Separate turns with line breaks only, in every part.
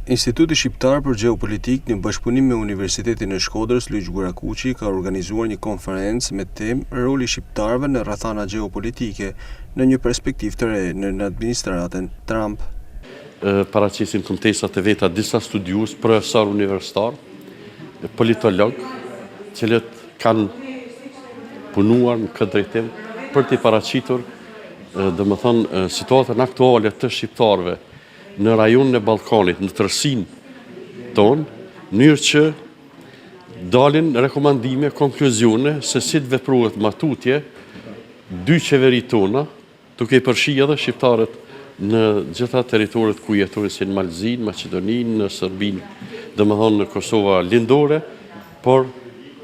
Instituti Shqiptar për Gjeopolitik në bashkëpunim me Universitetin e Shkodrës Lyç Gurakuqi ka organizuar një konferencë me temë roli shqiptarëve në rrethana gjeopolitike në një perspektivë të re në administratën Trump.
Paraqisin kontestat e veta disa studiues, profesor universitar, politolog, cilët kanë punuar në këtë drejtim për të paraqitur, domethënë, situatën aktuale të shqiptarëve në rajonin e Ballkanit, në tërësinë tonë, në mënyrë që dalin rekomandime, konkluzione se si të veprohet matutje dy qeveritë tona, duke i përfshirë edhe shqiptarët në gjitha territoret ku jetojnë, si në Malzinë, Maqedoninë, në Serbinë, domethënë në Kosova lindore, por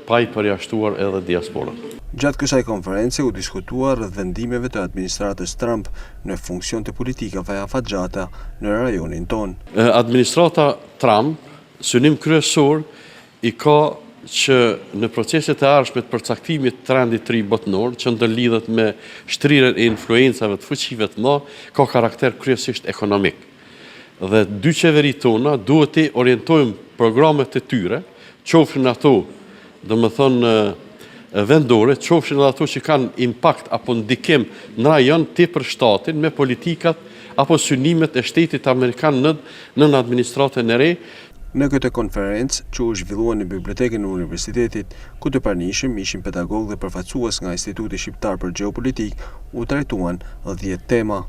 pa i përjashtuar edhe diasporën.
Gjatë kësaj konference u diskutua rreth vendimeve të administratës Trump në funksion të politikave afatgjata në rajonin tonë.
Administrata Trump, synim kryesor i ka që në proceset e ardhshme të përcaktimit të trendit të ri botëror, që ndërlidhet me shtrirjen e influencave të fuqive të mëdha, ka karakter kryesisht ekonomik. Dhe dy qeveritë tona duhet të orientojmë programet e tyre, qofshin ato, domethënë vendore, qofshin edhe ato që kanë impakt apo ndikim në rajon tepër shtatin me politikat apo synimet e shtetit amerikan në administratën e re.
Në këtë konferencë, që u zhvilluar në bibliotekën e universitetit, ku të pranishëm ishin pedagogë dhe përfaqësues nga Instituti Shqiptar për Gjeopolitik, u trajtuan 10 tema.